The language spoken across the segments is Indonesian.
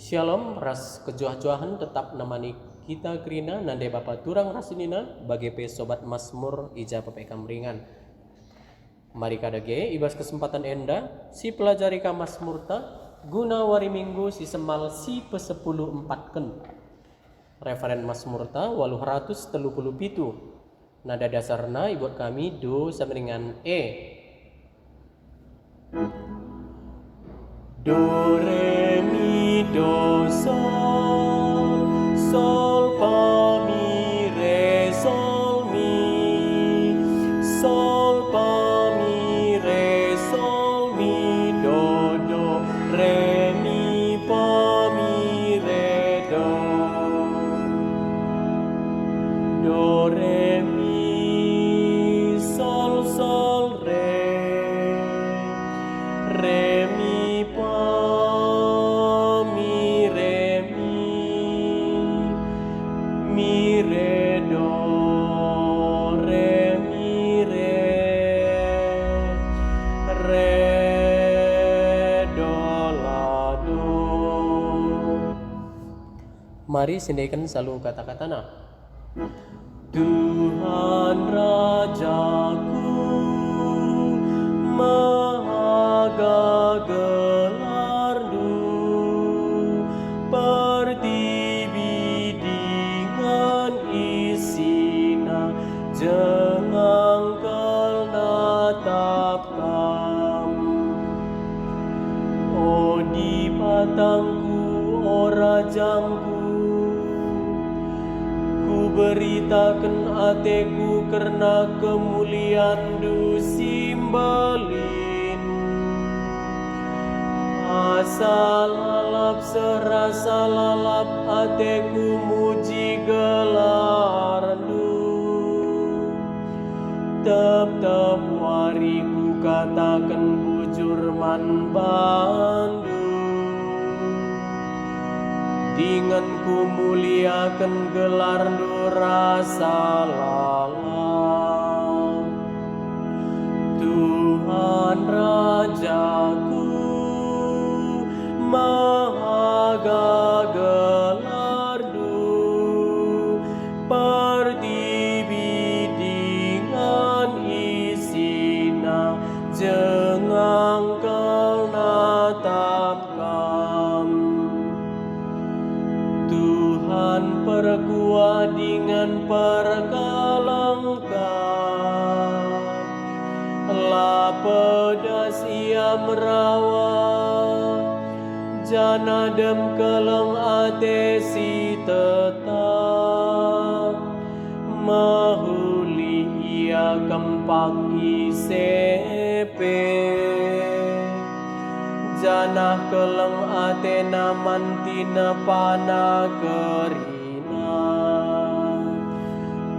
Shalom, ras kejuah-juahan tetap nemani kita kerina nande Bapak turang rasinina bagi sobat Mazmur ija pepekam ringan. Mari kadage ibas kesempatan enda si pelajari ka Mazmurta guna wari minggu si semal si pesepuluh empatken. Referen Mazmurta 837. Nada dasarna ibuat kami do sama E. Do re mi do sol, sol fa mi re sol mi, sol fa mi re sol mi do re mi fa mi re do re mi sol sol re mi re do re mi re do la do. Mari sendirikan selalu kata-katana. Tuhan Rajaku Maha gelardu pertiwi dengan isina jengangkel natapkam. O di patangku, o rajangku, ku beritakan ateku karena kemuliaan du simbalin. Asa lalap serasa lalap ateku muji gelardu. Tetap wariku katakan bujur man bandu. Dengan ku muliakan gelardu rasa lalap. Tuhan Rajaku Maha gelardu pertiwi dengan isina jengangkel natapkam. Tuhan perkuat dengan perkalengkap, la pedas ia merawat, jana dem keleng ate si tetap, mahuli ia kempak isepe, janah keleng ate naman tina pana kerina.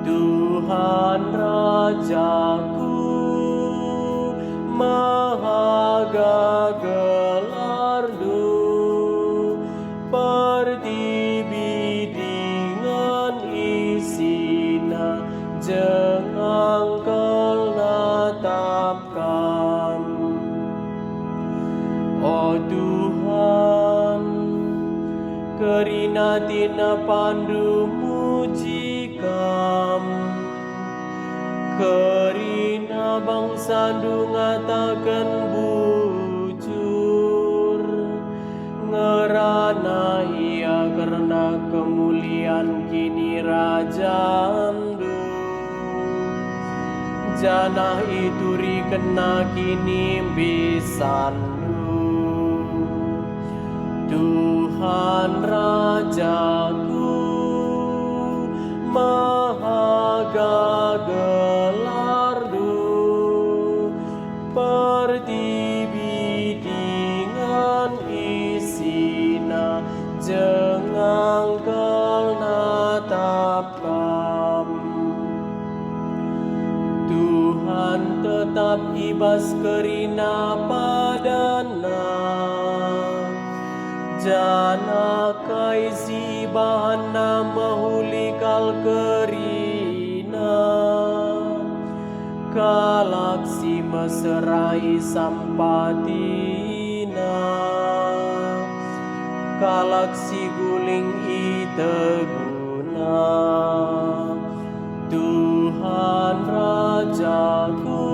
Tuhan Rajaku Maha gelardu pertiwi dengan isina jengangkel natapkam. O Tuhan, kerina tina pandu mujikam, kerina bangsa du ngatakan bujur, ngerana ia karena kemuliaan kini rajandu. Janah itu rikena kini bisandu. Tuhan Rajaku Maha gelardu pertiwi dengan isina jengangkel natapkam. Tuhan tetap ibas kerina padana, jana kaisi bahana mahulikal kerina, galaksi meserai sampatina, kalaksi guling iteguna. Tuhan Rajaku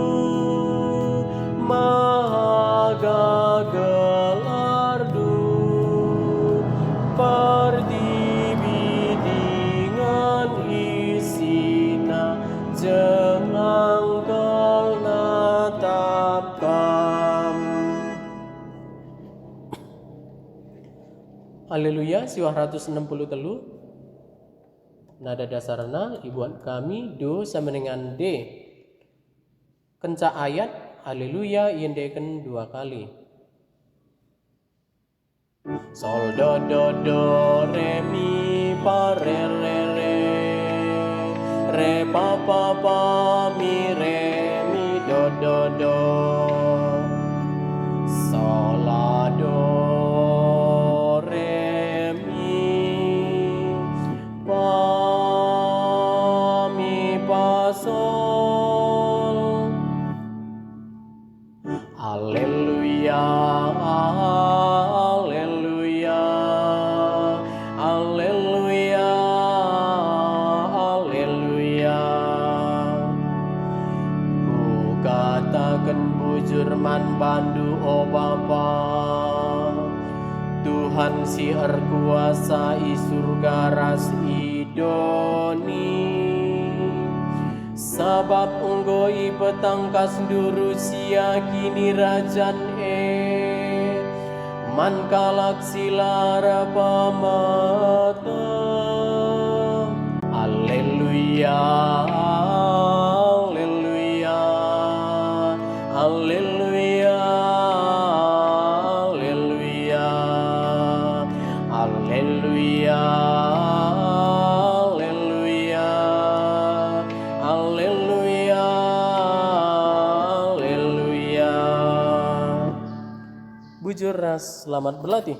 maha gelardu, pertiwi dengan isina jengangkel natapkam. Haleluya, siwah 163. Nada dasarna ibuan kami do sama dengan D. Kenca ayat haleluya yendeken 2 kali. Sol do do do re mi fa re re re, re pa pa pa mi re mi do do do, sol la do re mi fa mi pa sol. Haleluya, haleluya, haleluya, haleluya. Ku katakan bujur man bandu o Bapa, Tuhan si erkuasa i surga ras idoni. Sabab engkau i petangkas duru sia kini rajan man kalaksi lara pamata. Haleluya, haleluya, haleluya, haleluya, haleluya, haleluya, haleluya, haleluya. Bujur ras, selamat berlatih.